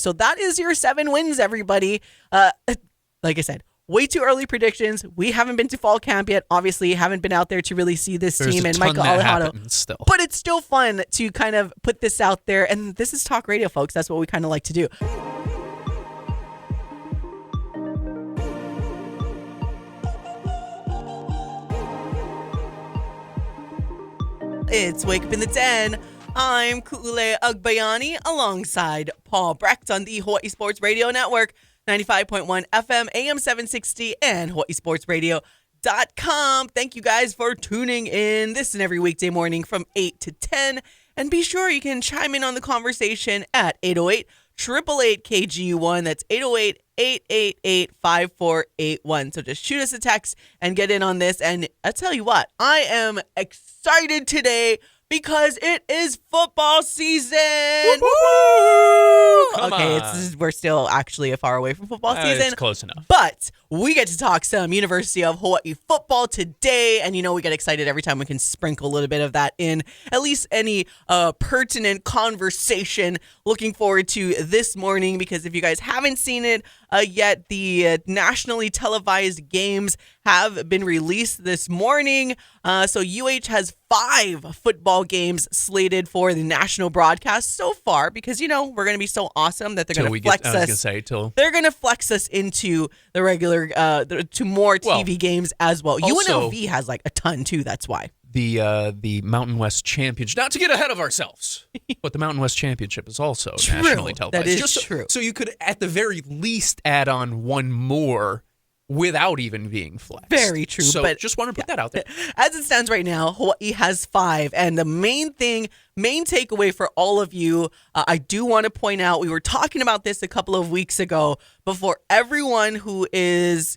So that is your 7 wins, everybody. Like I said, way too early predictions. We haven't been to fall camp yet. Obviously, haven't been out there to really see this team and Michael Alejandro. Still. But it's still fun to kind of put this out there. And this is talk radio, folks. That's what we kind of like to do. It's Wake Up in the 10. I'm Ku'ulei Agbayani alongside Paul Brecht on the Hawaii Sports Radio Network, 95.1 FM, AM 760, and hawaiisportsradio.com. Thank you guys for tuning in this and every weekday morning from 8 to 10. And be sure you can chime in on the conversation at 808-888-KGU1. That's 808-888-5481. So just shoot us a text and get in on this. And I tell you what, I am excited today because it is football season. Okay, we're still actually far away from football season. It's close enough. But we get to talk some University of Hawai'i football today. And, we get excited every time we can sprinkle a little bit of that in. At least any pertinent conversation. Looking forward to this morning because if you guys haven't seen it yet, the nationally televised games have been released this morning. So UH has 5 football games slated for the national broadcast so far because, we're going to be so awesome that they're going to flex us. They're going to flex us into the regular, to more TV games as well. Also, UNLV has like a ton too. That's why. The Mountain West Championship, not to get ahead of ourselves, but the Mountain West Championship is also nationally televised. That is true. So you could, at the very least, add on one more without even being flexed. Very true. So but just want to put that out there. As it stands right now, Hawaii has 5. And the main takeaway for all of you, I do want to point out, we were talking about this a couple of weeks ago, before everyone who is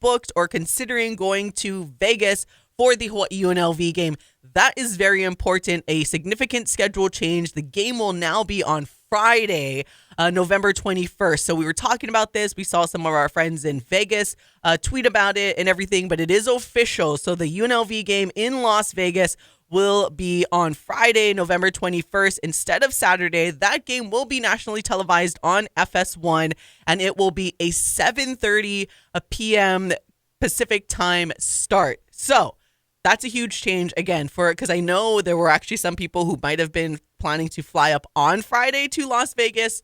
booked or considering going to Vegas for the Hawaii UNLV game. That is very important. A significant schedule change. The game will now be on Friday, November 21st. So we were talking about this. We saw some of our friends in Vegas tweet about it and everything, but it is official. So the UNLV game in Las Vegas will be on Friday, November 21st, instead of Saturday. That game will be nationally televised on FS1, and it will be a 7:30 p.m. Pacific time start. So that's a huge change, again, because I know there were actually some people who might have been planning to fly up on Friday to Las Vegas.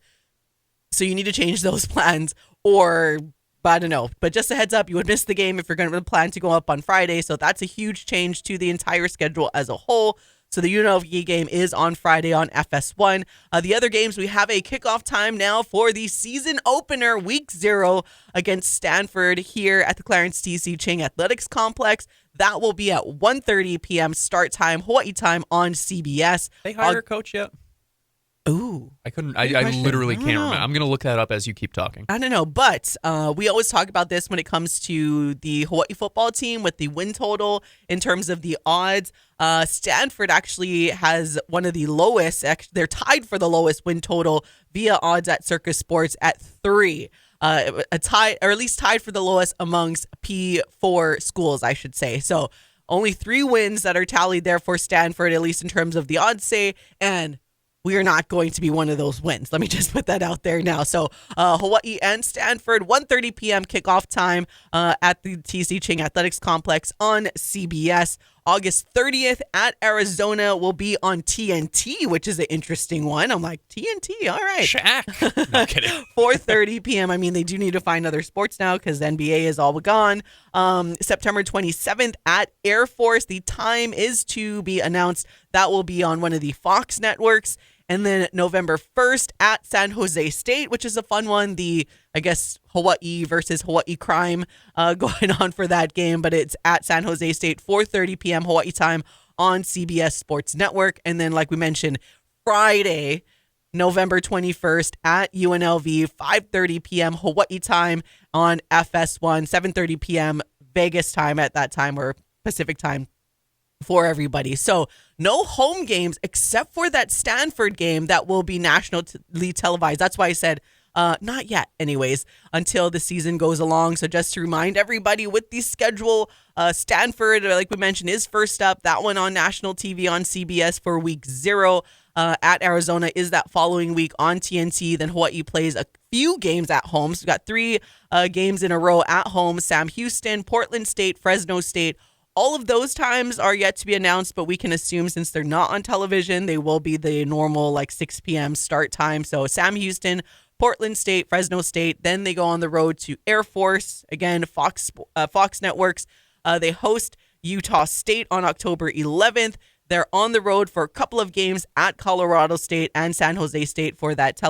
So you need to change those plans, or I don't know. But just a heads up, you would miss the game if you're going to plan to go up on Friday. So that's a huge change to the entire schedule as a whole. So the UNLV game is on Friday on FS1. The other games, we have a kickoff time now for the season opener, Week 0 against Stanford here at the Clarence T.C. Ching Athletics Complex. That will be at 1:30 p.m. start time, Hawaii time on CBS. They hired a coach yet? Ooh. I literally can't remember. I'm going to look that up as you keep talking. I don't know, but we always talk about this when it comes to the Hawaii football team with the win total in terms of the odds. Stanford actually has one of the lowest. They're tied for the lowest win total via odds at Circus Sports at 3. A tie, or at least tied for the lowest amongst P4 schools, I should say. So only 3 wins that are tallied there for Stanford, at least in terms of the odds say, and we are not going to be one of those wins. Let me just put that out there now. So Hawaii and Stanford, 1:30 p.m. kickoff time at the TC Ching Athletics Complex on CBS. August 30th at Arizona will be on TNT, which is an interesting one. I'm like, TNT, all right. Shaq. No kidding. 4:30 p.m. I mean, they do need to find other sports now because NBA is all gone. September 27th at Air Force. The time is to be announced. That will be on one of the Fox networks. And then November 1st at San Jose State, which is a fun one. I guess, Hawaii versus Hawaii crime going on for that game. But it's at San Jose State, 4:30 p.m. Hawaii time on CBS Sports Network. And then, like we mentioned, Friday, November 21st at UNLV, 5:30 p.m. Hawaii time on FS1, 7:30 p.m. Vegas time at that time, or Pacific time for everybody. So no home games except for that Stanford game that will be nationally televised. That's why I said not yet anyways, until the season goes along. So just to remind everybody with the schedule, Stanford, like we mentioned, is first up. That one on national TV on CBS for Week 0. at Arizona is that following week on TNT. Then Hawaii plays a few games at home. So we've got 3 games in a row at home. Sam Houston, Portland State, Fresno State. All of those times are yet to be announced, but we can assume since they're not on television, they will be the normal like 6 p.m. start time. So Sam Houston, Portland State, Fresno State. Then they go on the road to Air Force. Again, Fox Networks. They host Utah State on October 11th. They're on the road for a couple of games at Colorado State and San Jose State for that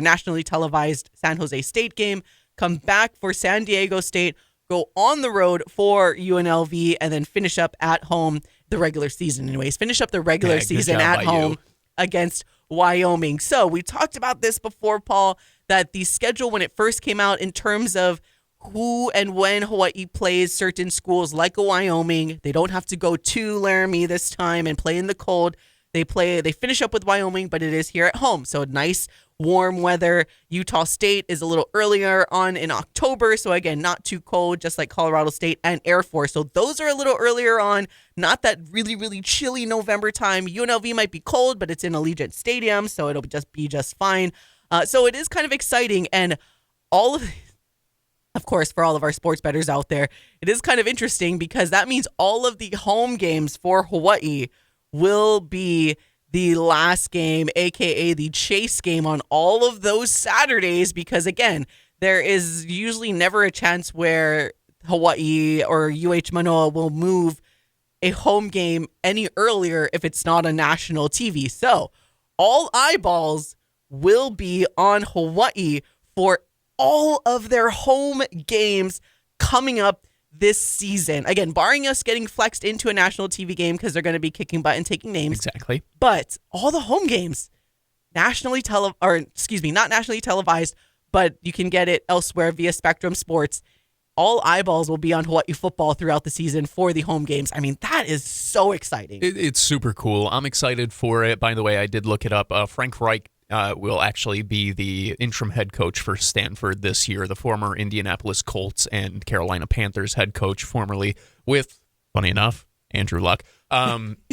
nationally televised San Jose State game. Come back for San Diego State, go on the road for UNLV, and then finish up at home the regular season. Anyways, finish up the regular season at home against Wyoming. So we talked about this before, Paul, that the schedule when it first came out in terms of who and when Hawaii plays certain schools like a Wyoming. They don't have to go to Laramie this time and play in the cold. They finish up with Wyoming, but it is here at home. So nice warm weather. Utah State is a little earlier on in October. So again, not too cold, just like Colorado State and Air Force. So those are a little earlier on, not that really, really chilly November time. UNLV might be cold, but it's in Allegiant Stadium, so it'll be just fine. So it is kind of exciting. And of course, for all of our sports bettors out there, it is kind of interesting because that means all of the home games for Hawaii will be the last game, aka the chase game on all of those Saturdays, because again, there is usually never a chance where Hawaii or UH Manoa will move a home game any earlier if it's not on national TV. So all eyeballs will be on Hawaii for all of their home games coming up this season. Again, barring us getting flexed into a national TV game because they're going to be kicking butt and taking names. Exactly. But all the home games, not nationally televised, but you can get it elsewhere via Spectrum Sports. All eyeballs will be on Hawaii football throughout the season for the home games. I mean, that is so exciting. It's super cool. I'm excited for it. By the way, I did look it up. Frank Reich will actually be the interim head coach for Stanford this year, the former Indianapolis Colts and Carolina Panthers head coach, formerly with, funny enough, Andrew Luck.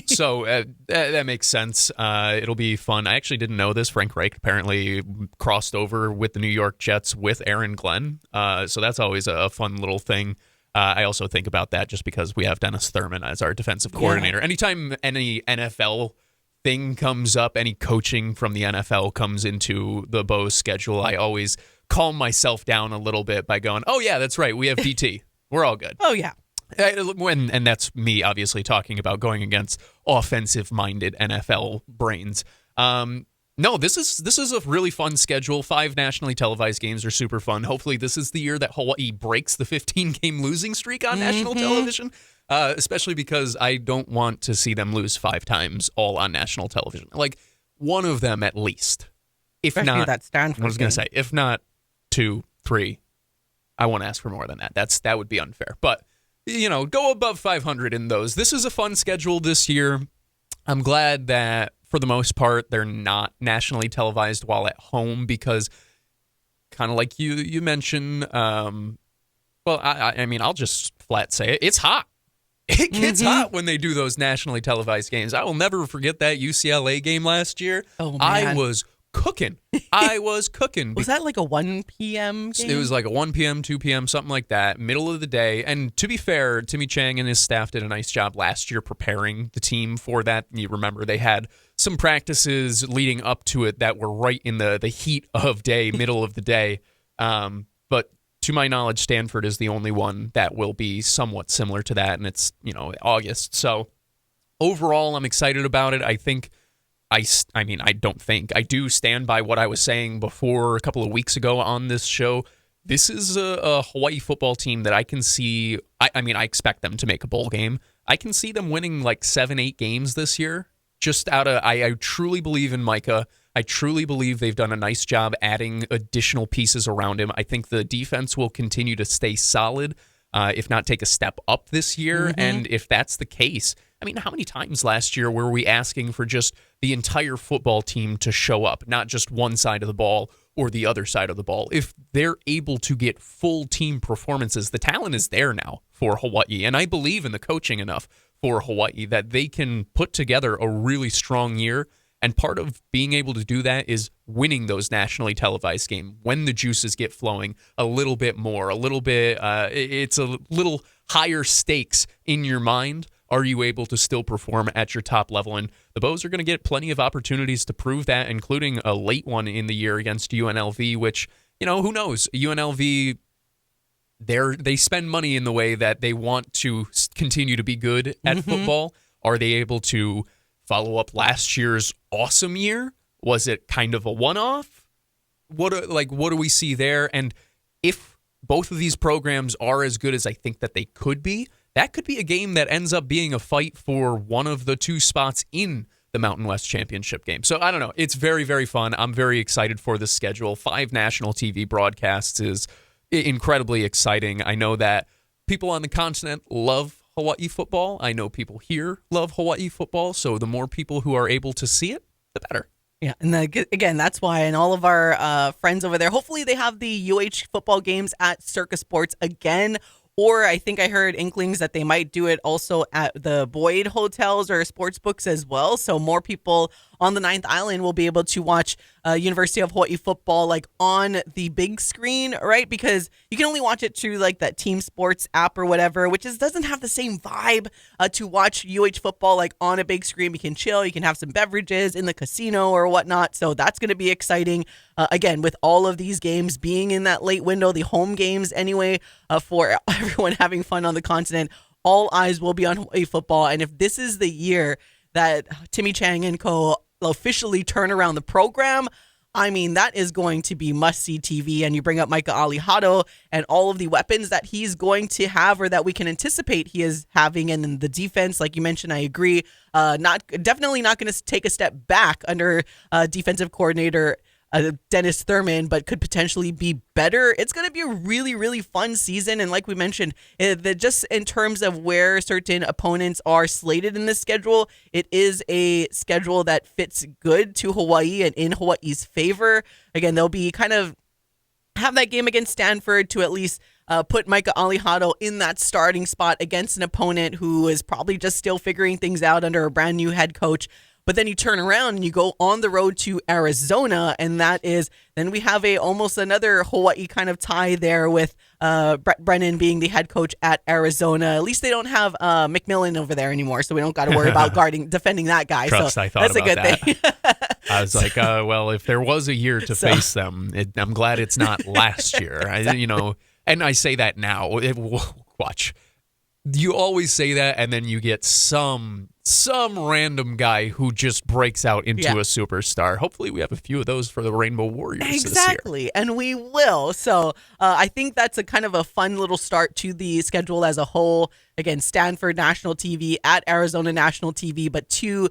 So that makes sense. It'll be fun. I actually didn't know this. Frank Reich apparently crossed over with the New York Jets with Aaron Glenn. So that's always a fun little thing. I also think about that just because we have Dennis Thurman as our defensive coordinator. Anytime any NFL thing comes up, any coaching from the NFL comes into the Bows schedule, I always calm myself down a little bit by going, oh yeah, that's right, we have DT. We're all good. Oh yeah. And that's me obviously talking about going against offensive-minded NFL brains. No, this is a really fun schedule. 5 nationally televised games are super fun. Hopefully this is the year that Hawaii breaks the 15-game losing streak on national television. Especially because I don't want to see them lose 5 times all on national television. Like, one of them at least. If Especially not, that Stanford I was going to say, if not 2, 3, I won't ask for more than that. That would be unfair. But, go above 500 in those. This is a fun schedule this year. I'm glad that, for the most part, they're not nationally televised while at home because, kind of like you mentioned, I mean, I'll just flat say it. It's hot. It gets hot when they do those nationally televised games. I will never forget that UCLA game last year. Oh, man. I was cooking. Was that like a 1 p.m. game? It was like a 1 p.m., 2 p.m., something like that, middle of the day. And to be fair, Timmy Chang and his staff did a nice job last year preparing the team for that. You remember they had some practices leading up to it that were right in the heat of day, middle of the day. But to my knowledge, Stanford is the only one that will be somewhat similar to that, and it's, August. So overall, I'm excited about it. I do stand by what I was saying before a couple of weeks ago on this show. This is a Hawaii football team that I can see. I expect them to make a bowl game. I can see them winning like 7-8 games this year. I truly believe in Micah. I truly believe they've done a nice job adding additional pieces around him. I think the defense will continue to stay solid, if not take a step up this year. Mm-hmm. And if that's the case, I mean, how many times last year were we asking for just the entire football team to show up, not just one side of the ball or the other side of the ball? If they're able to get full team performances, the talent is there now for Hawaii. And I believe in the coaching enough for Hawaii that they can put together a really strong year And part of being able to do that is winning those nationally televised games when the juices get flowing a little bit more, a little bit, it's a little higher stakes in your mind. Are you able to still perform at your top level? And the Bows are going to get plenty of opportunities to prove that, including a late one in the year against UNLV, which, who knows? UNLV, they spend money in the way that they want to continue to be good at football. Are they able to follow up last year's awesome year? Was it kind of a one-off? What do we see there? And if both of these programs are as good as I think that they could be, that could be a game that ends up being a fight for one of the two spots in the Mountain West Championship game. So I don't know. It's very, very fun. I'm very excited for the schedule. 5 national TV broadcasts is incredibly exciting. I know that people on the continent love Hawai'i football. I know people here love Hawai'i football. So the more people who are able to see it, the better. Yeah, and again, that's why, and all of our friends over there, hopefully they have the UH football games at Circus Sports again. Or I think I heard inklings that they might do it also at the Boyd hotels or sports books as well. So more people on the Ninth Island will be able to watch University of Hawai'i football like on the big screen, right? Because you can only watch it through like that Team Sports app or whatever, which doesn't have the same vibe to watch UH football like on a big screen. You can chill, you can have some beverages in the casino or whatnot. So that's going to be exciting. Again, with all of these games being in that late window, the home games anyway, for everyone having fun on the continent, all eyes will be on Hawai'i football. And if this is the year that Timmy Chang and co officially turn around the program, I mean, that is going to be must-see TV. And you bring up Micah Alihado and all of the weapons that he's going to have or that we can anticipate he is having. And then the defense, like you mentioned, I agree, definitely not going to take a step back under defensive coordinator Dennis Thurman, but could potentially be better. It's going to be a really, really fun season. And like we mentioned, just in terms of where certain opponents are slated in this schedule, it is a schedule that fits good to Hawaii and in Hawaii's favor. Again, they'll be kind of have that game against Stanford to at least put Micah Alihado in that starting spot against an opponent who is probably just still figuring things out under a brand new head coach. But then you turn around and you go on the road to Arizona, and then we have almost another Hawaii kind of tie there with Brett Brennan being the head coach at Arizona. At least they don't have McMillan over there anymore, so we don't got to worry about defending that guy. Trust, so I thought that's about a good thing. I was like, well, if there was a year to face them, I'm glad it's not last year. And I say that now. Watch. You always say that, and then you get some random guy who just breaks out into a superstar. Hopefully we have a few of those for the Rainbow Warriors this year. Exactly, and we will. So I think that's a kind of a fun little start to the schedule as a whole. Again, Stanford National TV at Arizona National TV, but two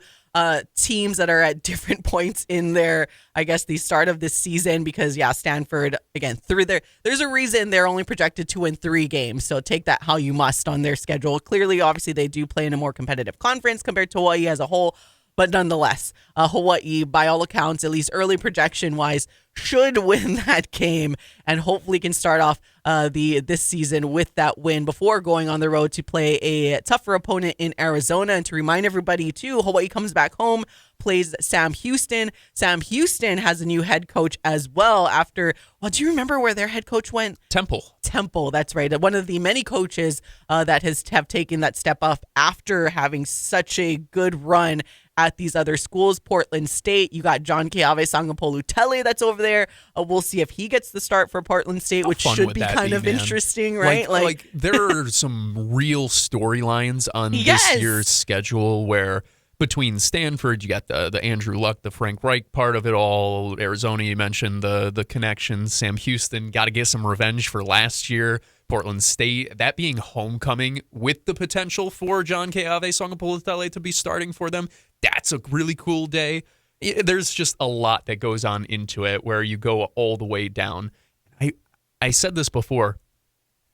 teams that are at different points in their, I guess, the start of this season, because Stanford, again, there's a reason they're only projected to win 3 games. So take that how you must on their schedule. Clearly, obviously, they do play in a more competitive conference compared to Hawaii as a whole. But nonetheless, Hawaii, by all accounts, at least early projection-wise, should win that game and hopefully can start off this season with that win before going on the road to play a tougher opponent in Arizona. And to remind everybody, too, Hawaii comes back home, plays Sam Houston. Sam Houston has a new head coach as well after, do you remember where their head coach went? Temple, that's right. One of the many coaches that have taken that step up after having such a good run at these other schools. Portland State, you got John Keave Sangapolu-Tele that's over there. We'll see if he gets the start for Portland State, which should be kind of interesting, right? Like there are some real storylines on this year's schedule where between Stanford, you got the Andrew Luck, the Frank Reich part of it all. Arizona, you mentioned the connections. Sam Houston, got to get some revenge for last year. Portland State, that being homecoming with the potential for John Keave Sangapolu-Tele to be starting for them. That's a really cool day. There's just a lot that goes on into it where you go all the way down. I said this before.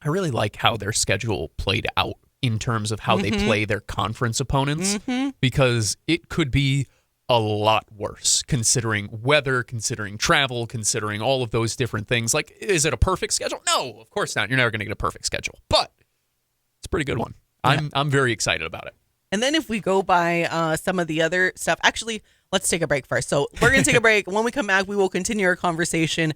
I really like how their schedule played out in terms of how they play their conference opponents, because it could be a lot worse considering weather, considering travel, considering all of those different things. Like, is it a perfect schedule? No, of course not. You're never going to get a perfect schedule, but it's a pretty good one. I'm very excited about it. And then if we go by some of the other stuff, actually, let's take a break first. So we're going to take a break. When we come back, we will continue our conversation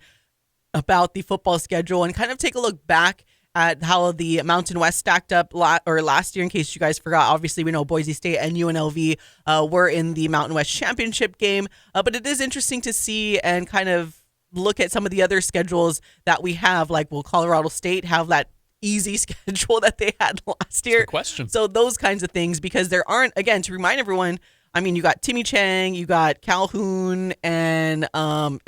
about the football schedule and kind of take a look back at how the Mountain West stacked up last year. In case you guys forgot, obviously we know Boise State and UNLV were in the Mountain West championship game, but it is interesting to see and kind of look at some of the other schedules that we have. Like, will Colorado State have that easy schedule that they had last year? Good question. So those kinds of things, because there aren't, again, to remind everyone, I mean, you got Timmy Chang, you got Calhoun, and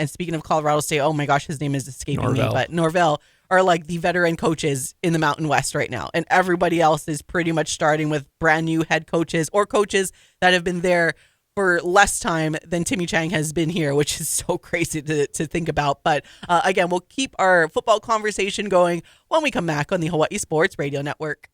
speaking of Colorado State, oh my gosh, his name is escaping me, but Norvell are like the veteran coaches in the Mountain West right now. And everybody else is pretty much starting with brand new head coaches or coaches that have been there for less time than Timmy Chang has been here, which is so crazy to think about. But again, we'll keep our football conversation going when we come back on the Hawaii Sports Radio Network.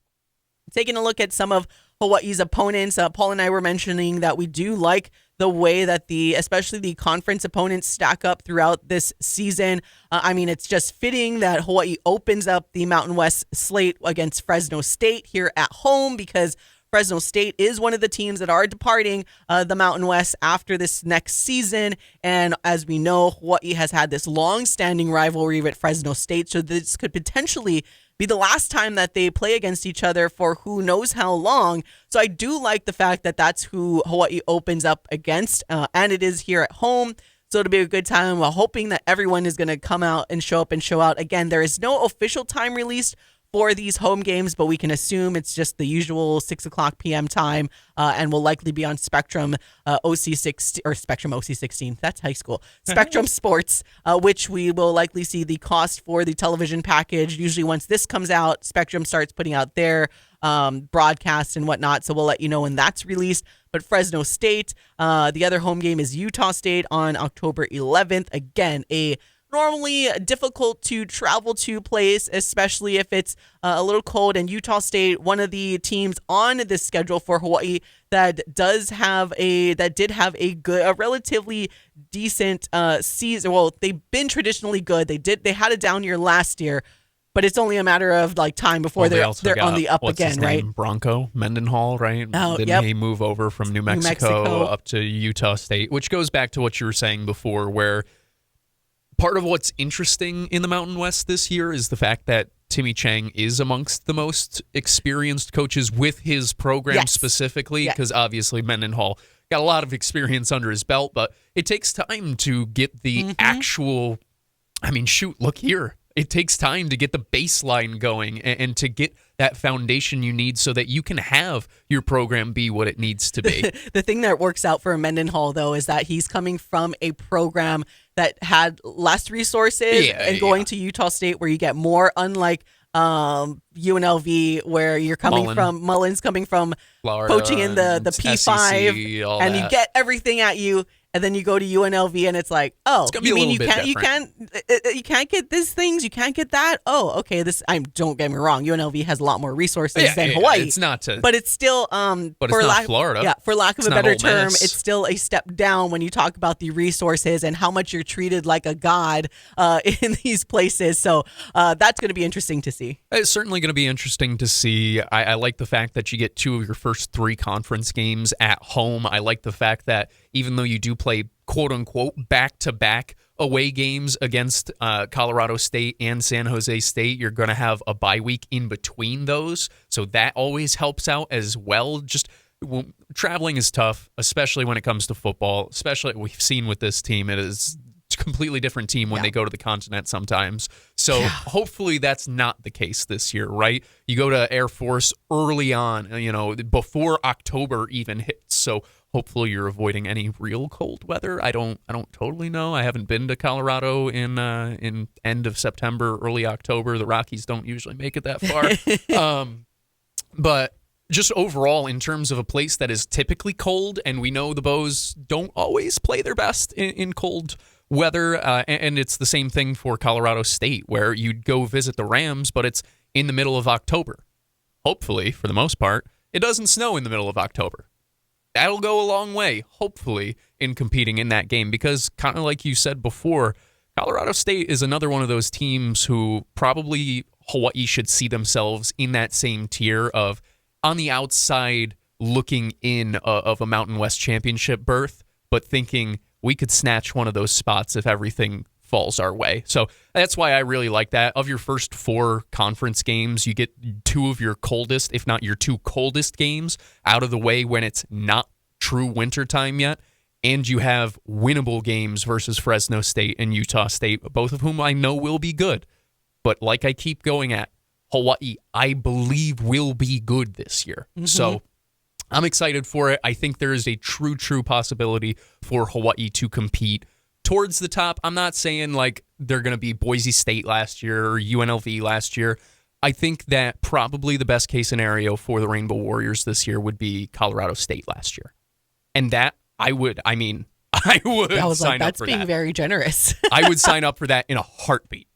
Taking a look at some of Hawaii's opponents, Paul and I were mentioning that we do like the way that especially the conference opponents stack up throughout this season. I mean, it's just fitting that Hawaii opens up the Mountain West slate against Fresno State here at home, because Fresno State is one of the teams that are departing the Mountain West after this next season. And as we know, Hawaii has had this long-standing rivalry with Fresno State, so this could potentially be the last time that they play against each other for who knows how long. So I do like the fact that that's who Hawaii opens up against, and it is here at home. So it'll be a good time. We're hoping that everyone is going to come out and show up and show out. Again, there is no official time released for these home games, but we can assume it's just the usual 6:00 p.m. time, and will likely be on Spectrum OC6 or Spectrum OC16. That's high school. Spectrum Sports, which we will likely see the cost for the television package. Usually, once this comes out, Spectrum starts putting out their broadcasts and whatnot. So we'll let you know when that's released. But Fresno State, the other home game is Utah State on October 11th. Again, a normally difficult to travel to place, especially if it's a little cold. And Utah State, one of the teams on this schedule for Hawaii that did have a relatively decent season. Well, they've been traditionally good. They had a down year last year, but it's only a matter of like time before they're on the up again, right? Bronco Mendenhall, right? Oh, Didn't he move over from New Mexico up to Utah State, which goes back to what you were saying before, where part of what's interesting in the Mountain West this year is the fact that Timmy Chang is amongst the most experienced coaches with his program specifically, because obviously Mendenhall got a lot of experience under his belt, but it takes time to get the actual, look here. It takes time to get the baseline going and to get that foundation you need so that you can have your program be what it needs to be. The thing that works out for Mendenhall, though, is that he's coming from a program that had less resources and going to Utah State where you get more, unlike UNLV, where you're coming from Mullins coming from Florida, coaching in the P5, and you get everything at you. And then you go to UNLV and it's like, oh, you mean you can't get these things, you can't get that? Oh, okay. Don't get me wrong, UNLV has a lot more resources than Hawaii. It's not but it's still but it's not Florida. Yeah, for lack of it's a better term, it's still a step down when you talk about the resources and how much you're treated like a god in these places. So that's going to be interesting to see. It's certainly going to be interesting to see. I like the fact that you get 2 of your first 3 conference games at home. I like the fact that even though you do play quote-unquote back-to-back away games against Colorado State and San Jose State, you're going to have a bye week in between those. So that always helps out as well. Traveling is tough, especially when it comes to football, especially we've seen with this team. It is a completely different team when they go to the continent sometimes. So hopefully that's not the case this year, right? You go to Air Force early on, before October even hits. So hopefully you're avoiding any real cold weather. I don't totally know. I haven't been to Colorado in end of September, early October. The Rockies don't usually make it that far. But just overall, in terms of a place that is typically cold, and we know the Bows don't always play their best in cold weather, and it's the same thing for Colorado State, where you'd go visit the Rams, but it's in the middle of October. Hopefully, for the most part, it doesn't snow in the middle of October. That'll go a long way, hopefully, in competing in that game, because kind of like you said before, Colorado State is another one of those teams who probably Hawaii should see themselves in that same tier of on the outside looking in of a Mountain West championship berth, but thinking we could snatch one of those spots if everything falls our way. So that's why I really like that. Of your first 4 conference games, you get 2 of your coldest, if not your 2 coldest games out of the way when it's not true wintertime yet. And you have winnable games versus Fresno State and Utah State, both of whom I know will be good. But like I keep going at, Hawaii, I believe, will be good this year. So I'm excited for it. I think there is a true possibility for Hawaii to compete towards the top. I'm not saying like they're going to be Boise State last year or UNLV last year. I think that probably the best case scenario for the Rainbow Warriors this year would be Colorado State last year. And that I would sign that's up for being that. Very generous. I would sign up for that in a heartbeat.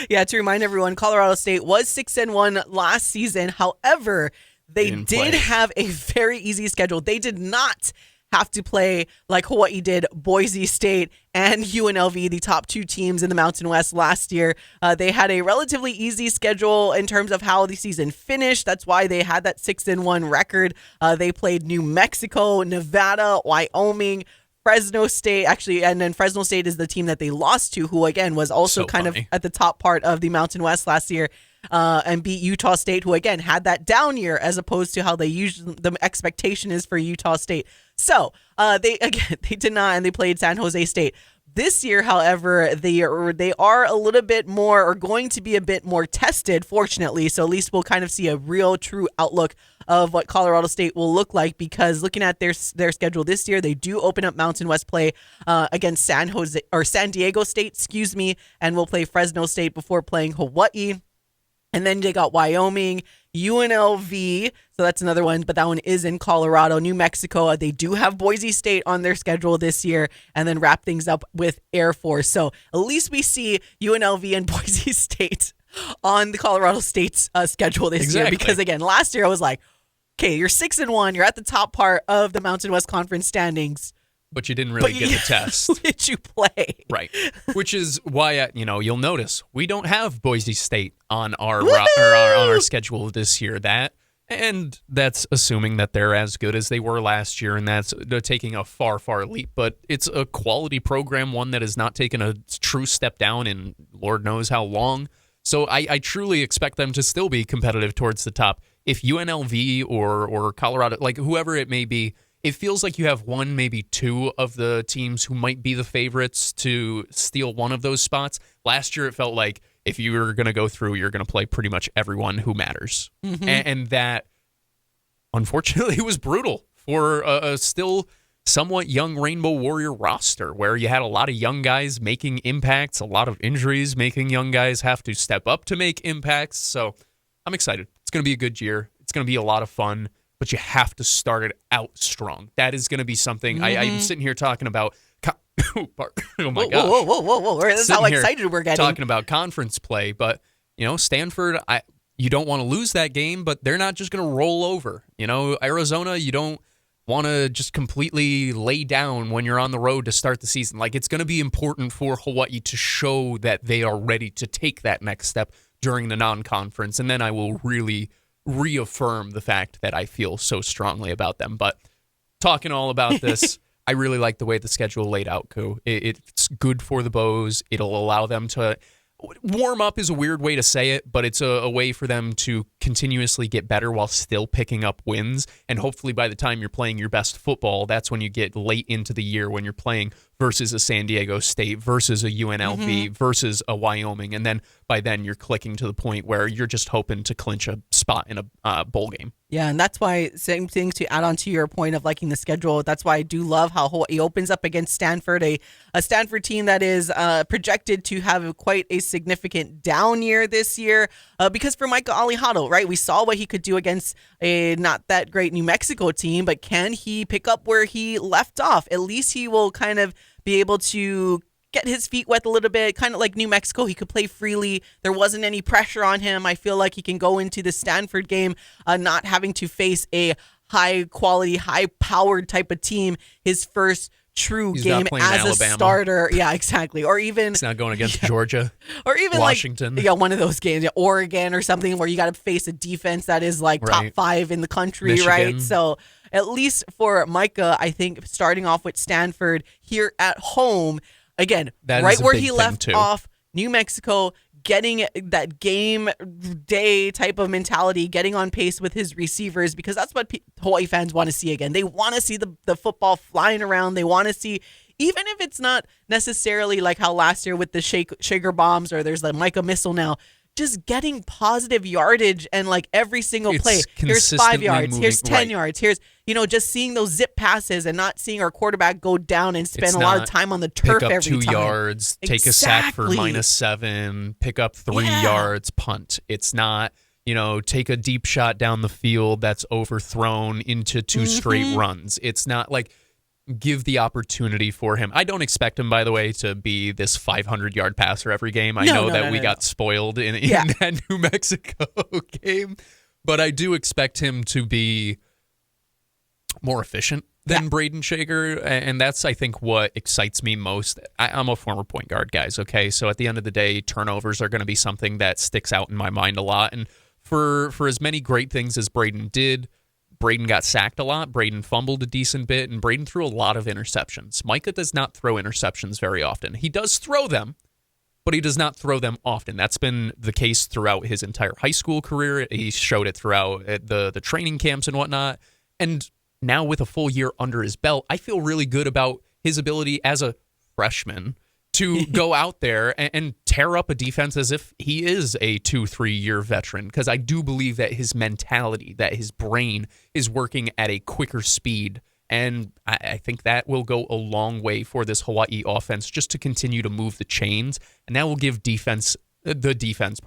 Yeah, to remind everyone, Colorado State was 6-1 last season. However, they did have a very easy schedule. They did not have to play like Hawaii did Boise State and UNLV, the top 2 teams in the Mountain West last year. They had a relatively easy schedule in terms of how the season finished. That's why they had that 6-1 record. They played New Mexico, Nevada, Wyoming, Fresno State, actually, and then Fresno State is the team that they lost to, who, again, was also of at the top part of the Mountain West last year, and beat Utah State, who, again, had that down year as opposed to how they usually, the expectation is for Utah State. So they did not, and they played San Jose State. This year, however, they are a little bit more, or going to be a bit more tested, fortunately. So at least we'll kind of see a real, true outlook of what Colorado State will look like, because looking at their schedule this year, they do open up Mountain West play against San Diego State, and will play Fresno State before playing Hawaii. And then they got Wyoming, UNLV, so that's another one, but that one is in Colorado. New Mexico, they do have Boise State on their schedule this year, and then wrap things up with Air Force. So at least we see UNLV and Boise State on the Colorado State's schedule this year. Because, again, last year I was like, okay, you're 6-1, you're at the top part of the Mountain West Conference standings. But you didn't really get the test. Who did you play? Right. Which is why, you'll notice we don't have Boise State on our on our schedule this year. And that's assuming that they're as good as they were last year, and that's taking a far leap. But it's a quality program, one that has not taken a true step down in Lord knows how long. So I truly expect them to still be competitive towards the top. If UNLV or Colorado, like whoever it may be, it feels like you have 1, maybe 2 of the teams who might be the favorites to steal one of those spots. Last year, it felt like if you were going to go through, you're going to play pretty much everyone who matters. And that, unfortunately, was brutal for a still somewhat young Rainbow Warrior roster, where you had a lot of young guys making impacts, a lot of injuries making young guys have to step up to make impacts. So I'm excited. It's going to be a good year. It's going to be a lot of fun. But you have to start it out strong. That is going to be something. I'm sitting here talking about. Oh my God! Whoa! That's how excited we're getting. Talking about conference play, but Stanford. You don't want to lose that game, but they're not just going to roll over. Arizona. You don't want to just completely lay down when you're on the road to start the season. Like, it's going to be important for Hawaii to show that they are ready to take that next step during the non-conference, and then I will really reaffirm the fact that I feel so strongly about them. But talking all about this, I really like the way the schedule laid out, Ku. It's good for the Bows. It'll allow them to warm up is a weird way to say it, but it's a way for them to continuously get better while still picking up wins. And hopefully by the time you're playing your best football, that's when you get late into the year when you're playing versus a San Diego State, versus a UNLV, versus a Wyoming. And then by then you're clicking to the point where you're just hoping to clinch a spot in a bowl game. Yeah, and that's why, same thing to add on to your point of liking the schedule, that's why I do love how Hawaii opens up against Stanford, a Stanford team that is projected to have quite a significant down year this year, because for Micah Alejado, right, we saw what he could do against a not that great New Mexico team, but can he pick up where he left off? At least he will kind of be able to get his feet wet a little bit, kind of like New Mexico. He could play freely. There wasn't any pressure on him. I feel like he can go into the Stanford game not having to face a high-quality, high-powered type of team his first true game as a starter. Yeah, exactly. Or even it's not going against Georgia or even Washington. Like one of those games, Oregon or something where you got to face a defense that is like top 5 in the country, Michigan. right? So at least for Micah, I think starting off with Stanford here at home, again, That right is a where big he thing, left too. off, New Mexico, getting that game day type of mentality, getting on pace with his receivers, because that's what Hawaii fans want to see again. They want to see the football flying around. They want to see, even if it's not necessarily like how last year with the Shaker bombs, or there's the Micah missile now, just getting positive yardage and like every single It's play. Here's 5 consistently yards. moving, Here's 10 right. yards. Here's, just seeing those zip passes and not seeing our quarterback go down and spend It's a lot of not time on the turf pick up every 2 time. yards, take a sack for Exactly. -7, pick up 3 Yeah. yards, punt. It's not, take a deep shot down the field that's overthrown into 2 straight runs. It's not like, give the opportunity for him. I don't expect him, by the way, to be this 500-yard passer every game. I know that we got spoiled in that New Mexico game, but I do expect him to be more efficient than Braden Shager, and that's, I think, what excites me most. I'm a former point guard, guys, okay? So at the end of the day, turnovers are going to be something that sticks out in my mind a lot, and for as many great things as Braden did, Braden got sacked a lot, Braden fumbled a decent bit, and Braden threw a lot of interceptions. Micah does not throw interceptions very often. He does throw them, but he does not throw them often. That's been the case throughout his entire high school career. He showed it throughout the training camps and whatnot. And now with a full year under his belt, I feel really good about his ability as a freshman to go out there and tear up a defense as if he is a 2-3 year veteran, because I do believe that his mentality, that his brain is working at a quicker speed, and I think that will go a long way for this Hawaii offense just to continue to move the chains, and that will give the defense,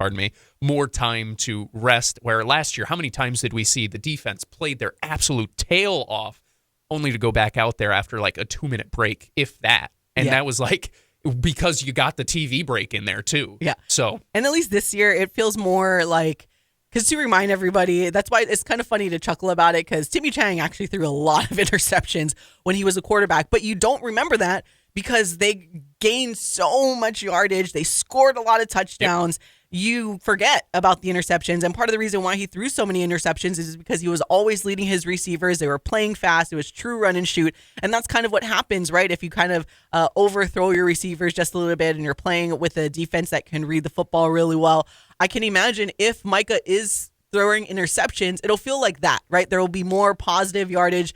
more time to rest, where last year, how many times did we see the defense played their absolute tail off only to go back out there after like a 2-minute break, if that, and that was like, because you got the TV break in there too. Yeah. So, and at least this year, it feels more like, because to remind everybody, that's why it's kind of funny to chuckle about it, because Timmy Chang actually threw a lot of interceptions when he was a quarterback, but you don't remember that because they gained so much yardage. They scored a lot of touchdowns. You forget about the interceptions. And part of the reason why he threw so many interceptions is because he was always leading his receivers. They were playing fast. It was true run and shoot. And that's kind of what happens, right? If you kind of overthrow your receivers just a little bit and you're playing with a defense that can read the football really well. I can imagine if Micah is throwing interceptions, it'll feel like that, right? There will be more positive yardage,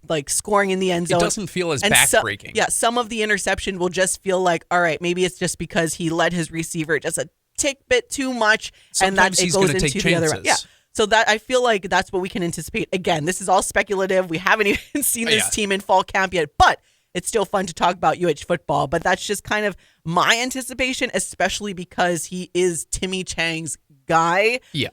like scoring in the end zone. It doesn't feel as backbreaking. Some of the interception will just feel like, all right, maybe it's just because he led his receiver just a tick bit too much, Sometimes and that it he's goes gonna into take the other. chances. Yeah. So that I feel like that's what we can anticipate. Again, this is all speculative. We haven't even seen this team in fall camp yet, but it's still fun to talk about UH football. But that's just kind of my anticipation, especially because he is Timmy Chang's guy. Yeah.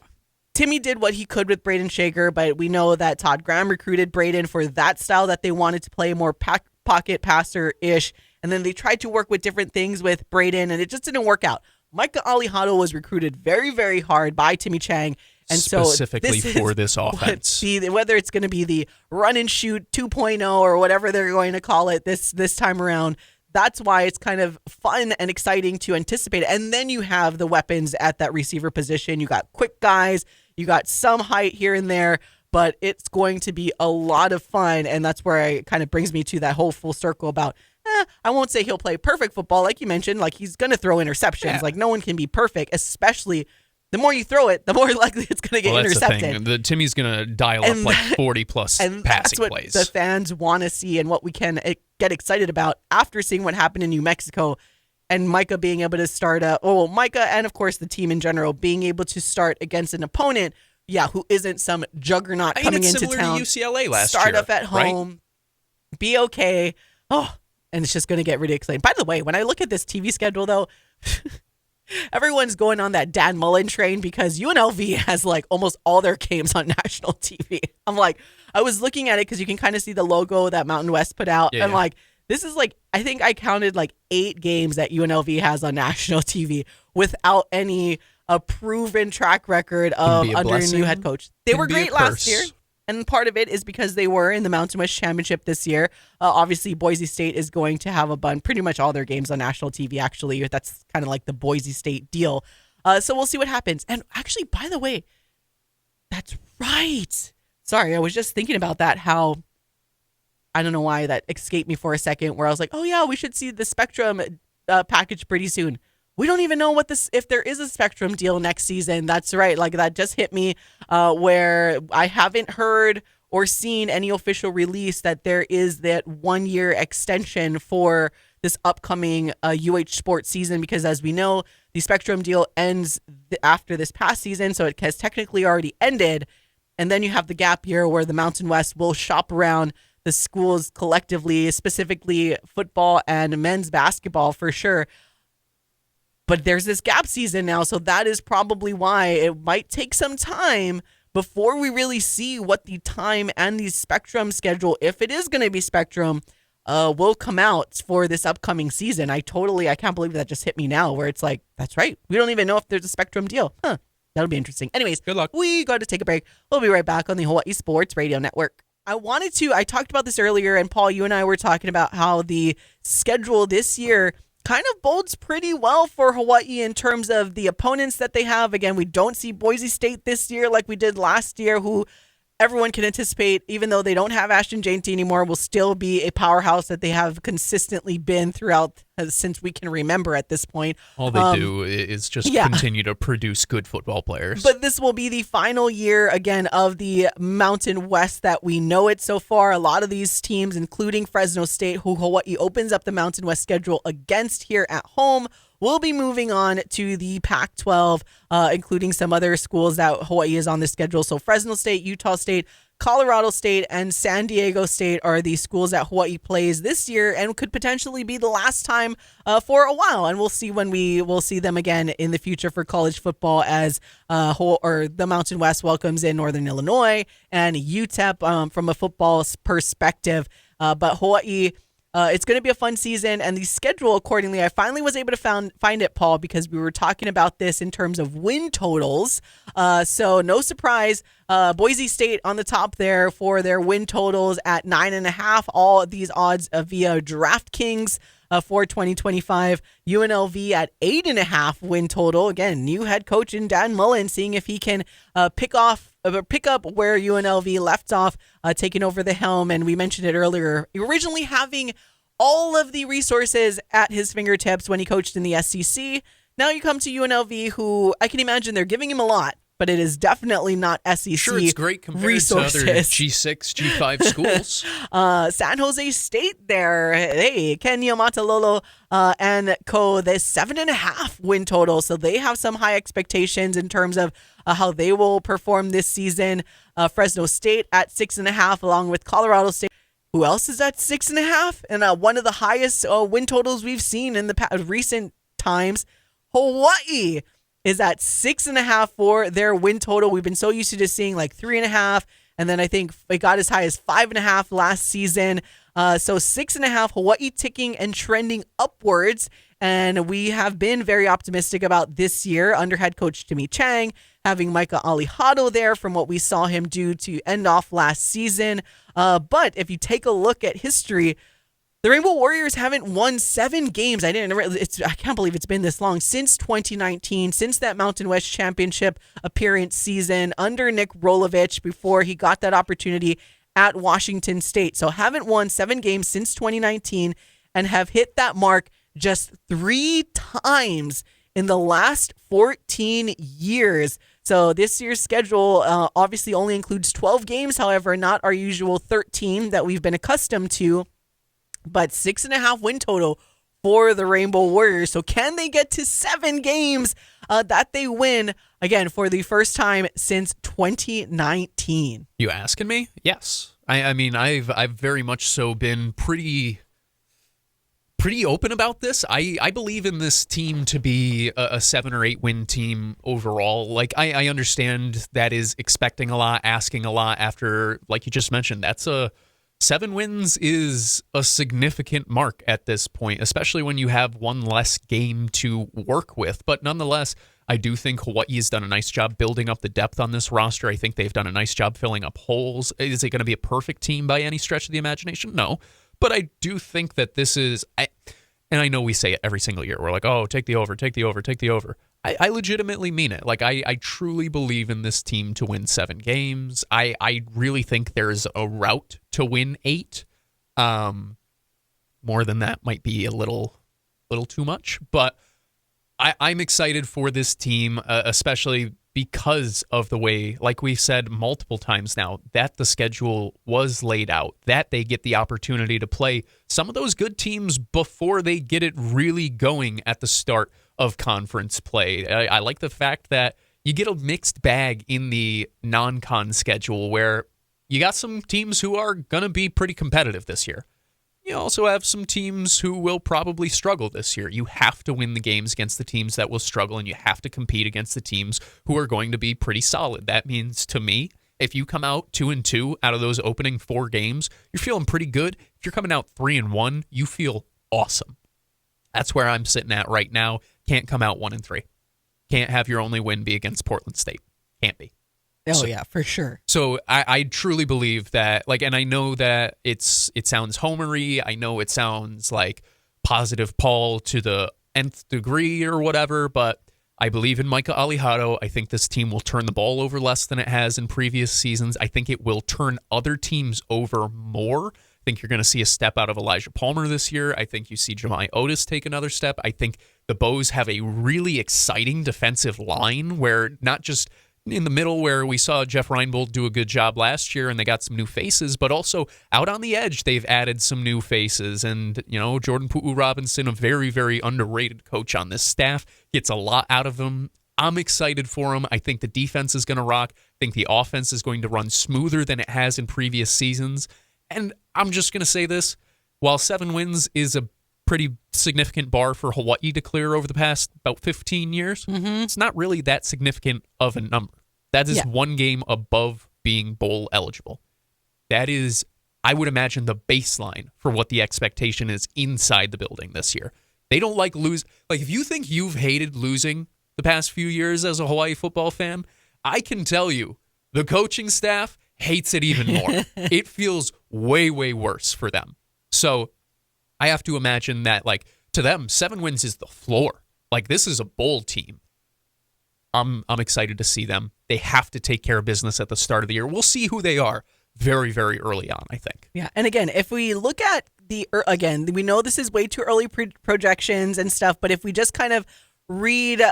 Timmy did what he could with Braden Shager, but we know that Todd Graham recruited Braden for that style that they wanted to play, more pocket passer-ish. And then they tried to work with different things with Braden, and it just didn't work out. Micah Alihado was recruited very, very hard by Timmy Chang. And specifically so for this offense. Whether it's going to be the run and shoot 2.0 or whatever they're going to call it this time around, that's why it's kind of fun and exciting to anticipate. And then you have the weapons at that receiver position. You got quick guys. You got some height here and there. But it's going to be a lot of fun. And that's where it kind of brings me to that whole full circle about, I won't say he'll play perfect football. Like you mentioned, like he's going to throw interceptions. Yeah. Like no one can be perfect, especially the more you throw it, the more likely it's going to get intercepted. That's the thing. Timmy's going to dial up like 40-plus and passing that's what plays. the fans want to see and what we can get excited about after seeing what happened in New Mexico and Micah being able to start Micah and, of course, the team in general being able to start against an opponent, who isn't some juggernaut coming into town. To UCLA last start year, up at home, be okay. And it's just going to get really exciting. By the way, when I look at this TV schedule, though, everyone's going on that Dan Mullen train because UNLV has like almost all their games on national TV. I'm like, I was looking at it because you can kind of see the logo that Mountain West put out. Yeah, like, this is like, I think I counted like 8 games that UNLV has on national TV without any proven track record of under a new head coach. They were great last year. And part of it is because they were in the Mountain West Championship this year. Obviously, Boise State is going to have pretty much all their games on national TV, actually. That's kind of like the Boise State deal. So we'll see what happens. And actually, by the way, that's right. Sorry, I was just thinking about that, how I don't know why that escaped me for a second, where I was like, oh yeah, we should see the Spectrum package pretty soon. We don't even know if there is a Spectrum deal next season. That's right. Like, that just hit me, where I haven't heard or seen any official release that there is that 1-year extension for this upcoming UH sports season, because as we know, the Spectrum deal ends after this past season, so it has technically already ended. And then you have the gap year where the Mountain West will shop around the schools collectively, specifically football and men's basketball for sure. But there's this gap season now, so that is probably why it might take some time before we really see what the time and the Spectrum schedule, if it is going to be Spectrum, will come out for this upcoming season. I can't believe that just hit me now, where it's like, that's right. We don't even know if there's a Spectrum deal. That'll be interesting. Anyways, Good luck. We got to take a break. We'll be right back on the Hawaii Sports Radio Network. I talked about this earlier, and Paul, you and I were talking about how the schedule this year kind of bodes pretty well for Hawaii in terms of the opponents that they have. Again, we don't see Boise State this year like we did last year, who everyone can anticipate, even though they don't have Ashton Jainty anymore, will still be a powerhouse that they have consistently been throughout since we can remember at this point. All they do is just continue to produce good football players. But this will be the final year, again, of the Mountain West that we know it so far. A lot of these teams, including Fresno State, who Hawaii opens up the Mountain West schedule against here at home, will be moving on to the Pac-12, including some other schools that Hawaii is on the schedule. So Fresno State, Utah State, Colorado State, and San Diego State are the schools that Hawaii plays this year and could potentially be the last time for a while. And we'll see when we will see them again in the future for college football, as the Mountain West welcomes in Northern Illinois and UTEP from a football perspective. But Hawaii, it's going to be a fun season, and the schedule accordingly, I finally was able to find it, Paul, because we were talking about this in terms of win totals. So no surprise, Boise State on the top there for their win totals at 9.5. All of these odds via DraftKings for 2025. UNLV at 8.5 win total. Again, new head coach in Dan Mullen, seeing if he can pick up where UNLV left off, taking over the helm. And we mentioned it earlier, originally having all of the resources at his fingertips when he coached in the SEC. Now you come to UNLV, who I can imagine they're giving him a lot, but it is definitely not SEC Sure, it's great compared resources. to other G6, G5 schools. San Jose State there. Hey, Kenya Matalolo and co. This 7.5 win total. So they have some high expectations in terms of how they will perform this season. Fresno State at 6.5, along with Colorado State. Who else is at 6.5? And one of the highest win totals we've seen in the recent times. Hawaii is at 6.5 for their win total. We've been so used to just seeing like 3.5, and then I think it got as high as 5.5 last season. So 6.5, Hawaii ticking and trending upwards. And we have been very optimistic about this year under head coach Timmy Chang, having Micah Alihado there from what we saw him do to end off last season. But if you take a look at history, the Rainbow Warriors haven't won 7 games. I can't believe it's been this long, since 2019, since that Mountain West Championship appearance season under Nick Rolovich before he got that opportunity at Washington State. So haven't won 7 games since 2019 and have hit that mark just 3 times in the last 14 years. So this year's schedule obviously only includes 12 games, however, not our usual 13 that we've been accustomed to. But 6.5 win total for the Rainbow Warriors. So can they get to 7 games that they win, again, for the first time since 2019? You asking me? Yes. I mean, I've very much so been pretty open about this. I believe in this team to be a 7 or 8 win team overall. Like, I understand that is expecting a lot, asking a lot after, like you just mentioned, 7 wins is a significant mark at this point, especially when you have one less game to work with. But nonetheless, I do think Hawaii has done a nice job building up the depth on this roster. I think they've done a nice job filling up holes. Is it going to be a perfect team by any stretch of the imagination? No. But I do think that this is, and I know we say it every single year. We're like, oh, take the over, take the over, take the over. I legitimately mean it. Like, I truly believe in this team to win 7 games. I really think there's a route to win 8. More than that might be a little too much, but I'm excited for this team, especially because of the way, like we've said multiple times now, that the schedule was laid out, that they get the opportunity to play some of those good teams before they get it really going at the start of conference play. I like the fact that you get a mixed bag in the non-con schedule where you got some teams who are going to be pretty competitive this year. You also have some teams who will probably struggle this year. You have to win the games against the teams that will struggle, and you have to compete against the teams who are going to be pretty solid. That means, to me, if you come out 2-2 out of those opening 4 games, you're feeling pretty good. If you're coming out 3-1, you feel awesome. That's where I'm sitting at right now. Can't come out 1-3. Can't have your only win be against Portland State. Can't be. Oh, yeah, for sure. So I truly believe that, like, and I know that it sounds homery. I know it sounds like positive Paul to the nth degree or whatever, but I believe in Micah Alejado. I think this team will turn the ball over less than it has in previous seasons. I think it will turn other teams over more. I think you're going to see a step out of Elijah Palmer this year. I think you see Jemai Otis take another step. I think the Bows have a really exciting defensive line where not just in the middle where we saw Jeff Reinbold do a good job last year and they got some new faces, but also out on the edge, they've added some new faces. And, Jordan Pu'u Robinson, a very, very underrated coach on this staff, gets a lot out of them. I'm excited for him. I think the defense is going to rock. I think the offense is going to run smoother than it has in previous seasons. And I'm just going to say this, while 7 wins is a pretty significant bar for Hawaii to clear over the past about 15 years, It's not really that significant of a number. That is 1 game above being bowl eligible. That is, I would imagine, the baseline for what the expectation is inside the building this year. They don't like lose. Like, if you think you've hated losing the past few years as a Hawaii football fan, I can tell you the coaching staff hates it even more. It feels way, way worse for them. So I have to imagine that, like, to them, 7 wins is the floor. Like, this is a bowl team. I'm excited to see them. They have to take care of business at the start of the year. We'll see who they are very, very early on, I think. Yeah, and again, if we look at again, we know this is way too early projections and stuff, but if we just kind of read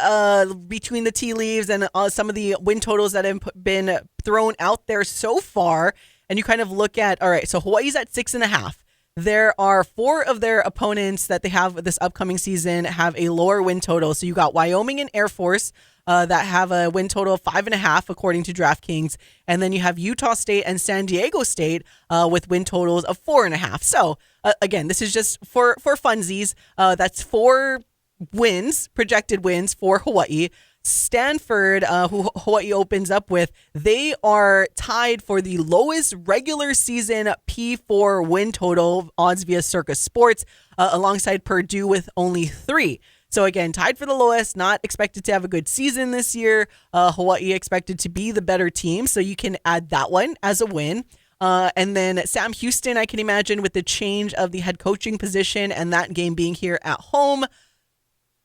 between the tea leaves and some of the win totals that have been thrown out there so far, and you kind of look at, all right, so Hawaii's at 6.5. There are 4 of their opponents that they have this upcoming season have a lower win total. So you got Wyoming and Air Force that have a win total of 5.5 according to DraftKings, and then you have Utah State and San Diego State with win totals of 4.5. So again, this is just for funsies. That's 4 wins, projected wins for Hawaii. Stanford, who Hawaii opens up with, they are tied for the lowest regular season P4 win total odds via Circus Sports, alongside Purdue with only 3. So again, tied for the lowest, not expected to have a good season this year. Hawaii expected to be the better team, so you can add that one as a win. And then Sam Houston, I can imagine, with the change of the head coaching position and that game being here at home,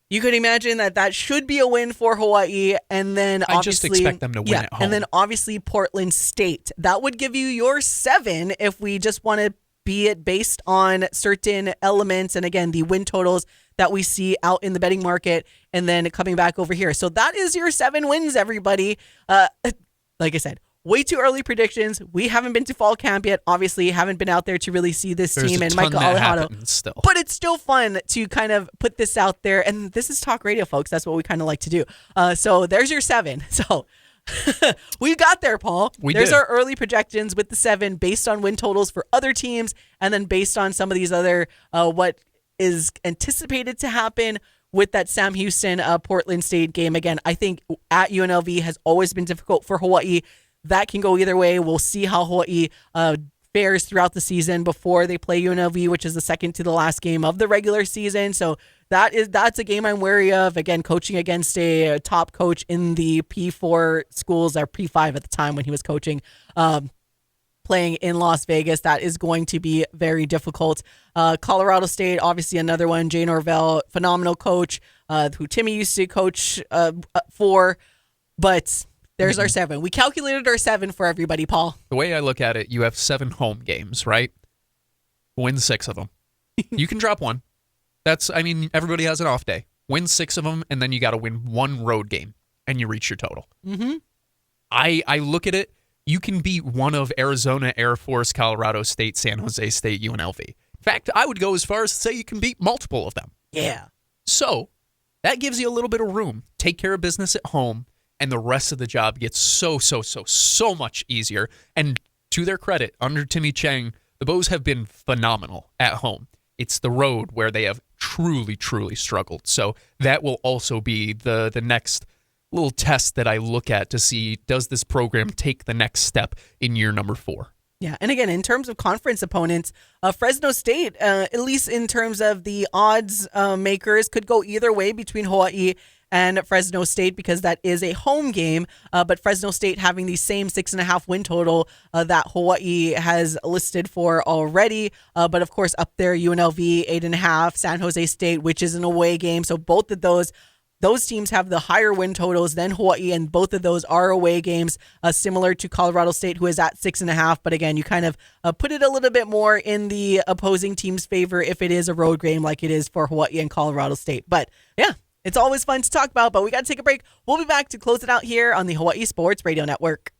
you could imagine that should be a win for Hawaii. And then obviously, I just expect them to win at home. And then obviously Portland State. That would give you your 7 if we just want to be it based on certain elements. And again, the win totals that we see out in the betting market and then coming back over here. So that is your 7 wins, everybody. Like I said, way too early predictions. We haven't been to fall camp yet. Obviously, haven't been out there to really see this team and Michael Alejado. But it's still fun to kind of put this out there. And this is talk radio, folks. That's what we kind of like to do. So there's your 7. So we got there, Paul. There's our early projections with the 7 based on win totals for other teams, and then based on some of these other what is anticipated to happen with that Sam Houston Portland State game. Again, I think at UNLV has always been difficult for Hawaii. That can go either way. We'll see how Hawaii fares throughout the season before they play UNLV, which is the second to the last game of the regular season. So that's a game I'm wary of. Again, coaching against a top coach in the P4 schools, or P5 at the time when he was coaching. playing in Las Vegas. That is going to be very difficult. Colorado State, obviously another one. Jay Norvell, phenomenal coach, who Timmy used to coach for. But there's our 7. We calculated our 7 for everybody, Paul. The way I look at it, you have 7 home games, right? Win 6 of them. You can drop one. Everybody has an off day. Win 6 of them, and then you got to win 1 road game, and you reach your total. Mm-hmm. I look at it, you can beat one of Arizona, Air Force, Colorado State, San Jose State, UNLV. In fact, I would go as far as to say you can beat multiple of them. Yeah. So that gives you a little bit of room. Take care of business at home, and the rest of the job gets so much easier. And to their credit, under Timmy Chang, the Bows have been phenomenal at home. It's the road where they have truly struggled. So that will also be the next little test that I look at to see, does this program take the next step in year number 4? Yeah, and again, in terms of conference opponents, Fresno State, at least in terms of the odds makers, could go either way between Hawaii and Fresno State because that is a home game. But Fresno State having the same 6.5 win total that Hawaii has listed for already. But of course, up there, UNLV 8.5, San Jose State, which is an away game. So both of those teams have the higher win totals than Hawaii, and both of those are away games, similar to Colorado State, who is at 6.5. But again, you kind of put it a little bit more in the opposing team's favor if it is a road game like it is for Hawaii and Colorado State. But yeah, it's always fun to talk about, but we got to take a break. We'll be back to close it out here on the Hawaii Sports Radio Network.